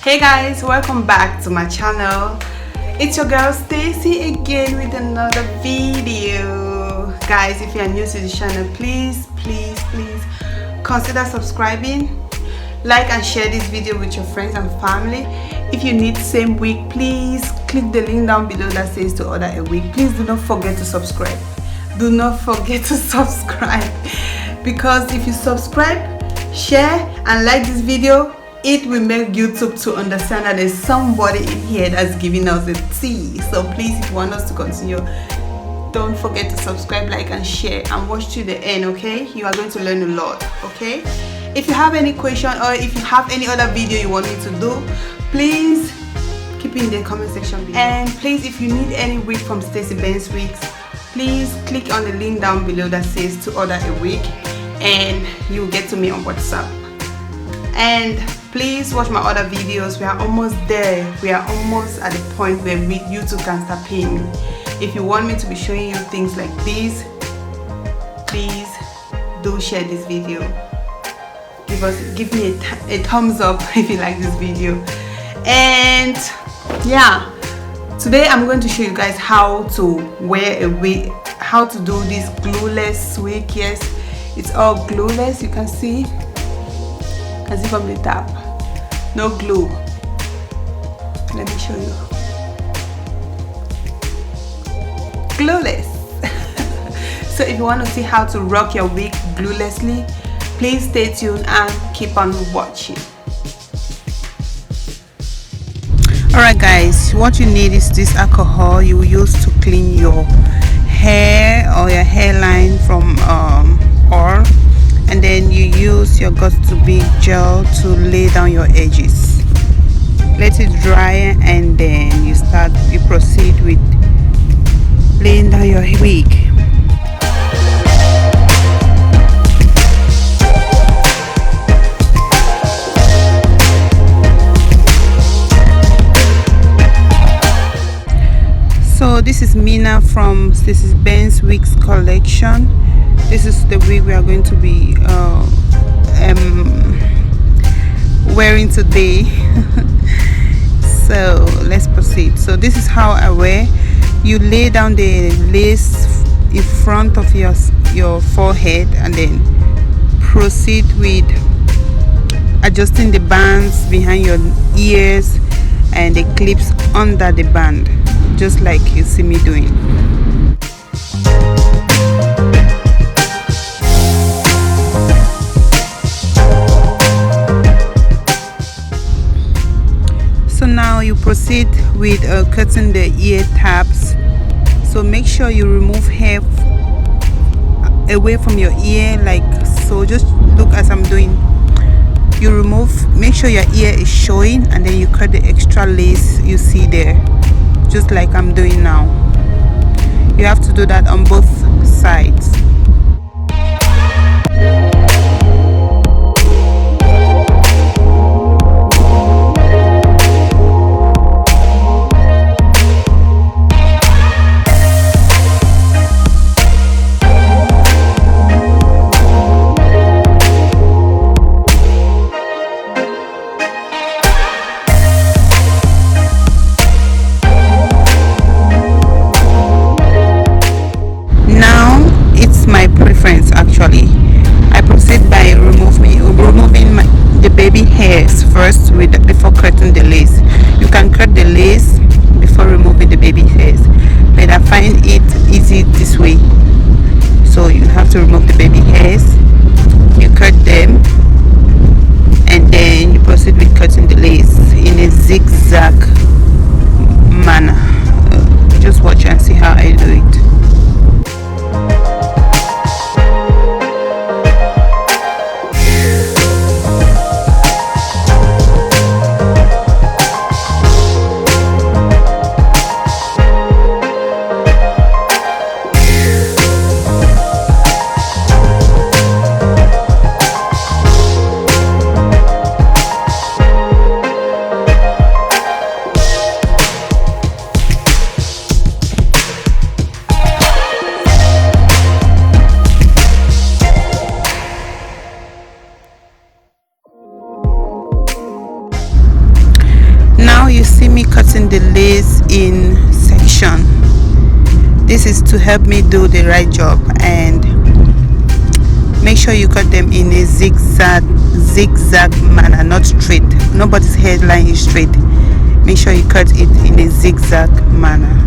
Hey guys, welcome back to my channel. It's your girl Stacy again with another video. Guys, if you are new to the channel, please consider subscribing, like and share this video with your friends and family. If you need same wig, please click the link down below that says to order a wig. Please do not forget to subscribe. Do not forget to subscribe, because if you subscribe, share and like this video, it will make YouTube to understand that there's somebody in here that's giving us a tea. So please, if you want us to continue, don't forget to subscribe, like and share, and watch to the end. Okay, you are going to learn a lot. Okay, if you have any question or if you have any other video you want me to do, please keep it in the comment section below. And please, if you need any wig from Stacy Benz Wigs, please click on the link down below that says to order a wig, and you will get to me on WhatsApp. And please watch my other videos. We are almost there. We are almost at the point where YouTube can start paying me. If you want me to be showing you things like this, please do share this video. Give me a thumbs up if you like this video. And yeah, today I'm going to show you guys how to wear a wig, how to do this glueless wig. Yes, it's all glueless. You can see, as if from the top, no glue. Let me show you. Glueless. So if you want to see how to rock your wig gluelessly, please stay tuned and keep on watching. Alright guys, what you need is this alcohol you use to clean your hair or your hairline from oil, and then you use your got to be gel to lay down your edges. Let it dry, and then you proceed with laying down your wig. So this is Mina from Stacy Benz Wigs collection. This is the wig we are going to be wearing today. So let's proceed. So this is how I wear. You lay down the lace in front of your forehead, and then proceed with adjusting the bands behind your ears and the clips under the band, just like you see me doing. So now you proceed with cutting the ear tabs. So make sure you remove hair away from your ear, like so. Just look as I'm doing. You remove, make sure your ear is showing, and then you cut the extra lace you see there, just like I'm doing now. You have to do that on both sides. Actually, I proceed by removing the baby hairs first before cutting the lace. You can cut the lace before removing the baby hairs, but I find it easy this way. So you have to remove the baby hairs, you cut them, and then you proceed with cutting the lace in a zigzag manner. Just watch and see how I do it. cutting the lace in section. This is to help me do the right job, and make sure you cut them in a zigzag manner, not straight. Nobody's hairline is straight. Make sure you cut it in a zigzag manner.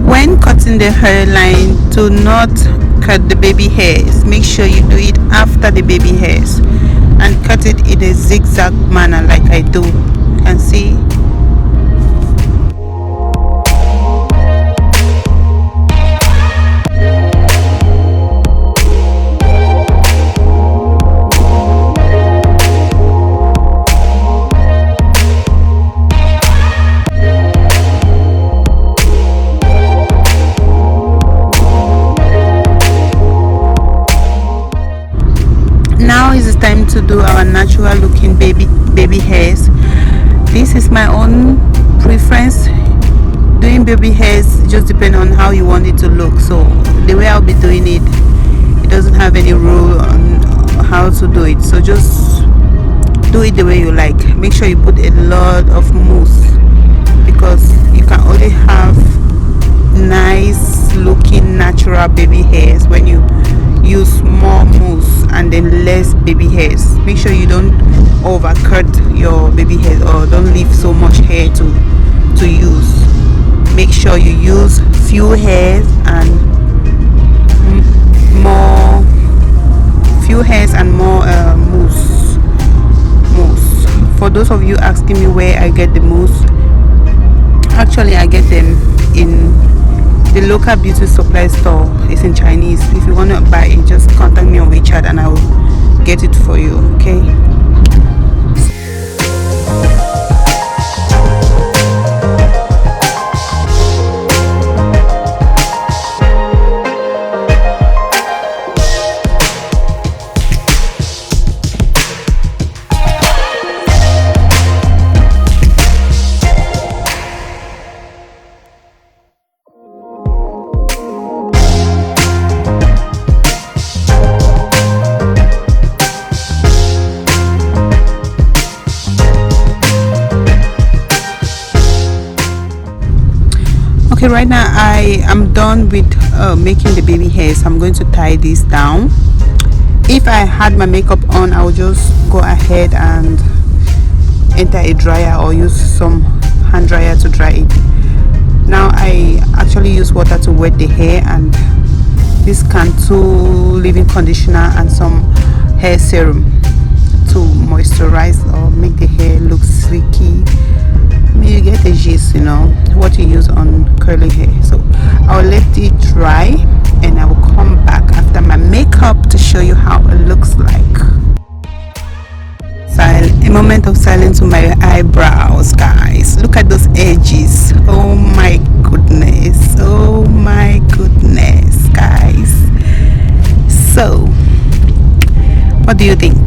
When cutting the hairline, do not cut the baby hairs. Make sure you do it after the baby hairs and cut it in a zigzag manner like I do. You can see. Now is the time to do our natural looking baby hairs. This is my own preference. Doing baby hairs just depends on how you want it to look. So the way I'll be doing it, it doesn't have any rule on how to do it. So just do it the way you like. Make sure you put a lot of mousse, because you can only have nice looking natural baby hairs when you use more mousse and then less baby hairs. Make sure you don't overcut your baby hairs or don't leave so much hair to use. Make sure you use few hairs and more mousse. For those of you asking me where I get the mousse, actually I get them in the local beauty supply store. It's in Chinese. If you want to buy it, just contact me on WeChat and I will get it for you. Okay. Okay, right now I am done with making the baby hairs. I'm going to tie this down. If I had my makeup on, I would just go ahead and enter a dryer or use some hand dryer to dry it. Now I actually use water to wet the hair, and this Cantu leave-in conditioner and some hair serum to moisturize or make the hair look silky. You get the gist, you know, what you use on curly hair. So I'll let it dry and I will come back after my makeup to show you how it looks like. A moment of silence to my eyebrows, guys. Look at those edges. Oh my goodness, oh my goodness, guys. So what do you think?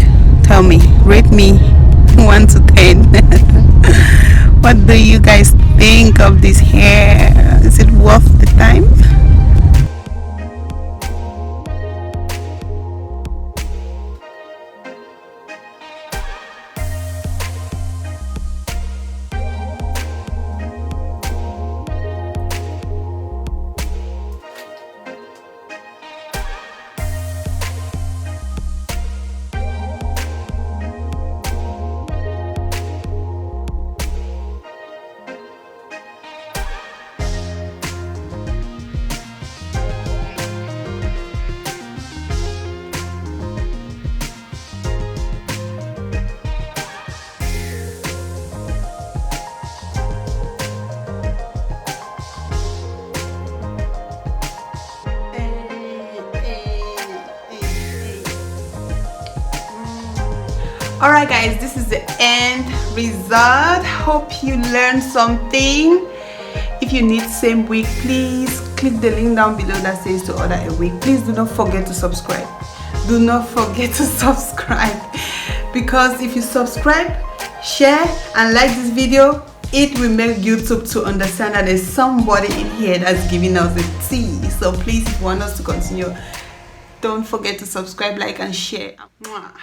Tell me, rate me 1 to 10. What do you guys think of this hair? Is it worth the time? Alright guys, this is the end result. Hope you learned something. If you need same wig, please click the link down below that says to order a wig. Please do not forget to subscribe. Do not forget to subscribe, because if you subscribe, share and like this video, it will make YouTube to understand that there's somebody in here that's giving us the tea. So please, if you want us to continue, don't forget to subscribe, like, and share. Mwah.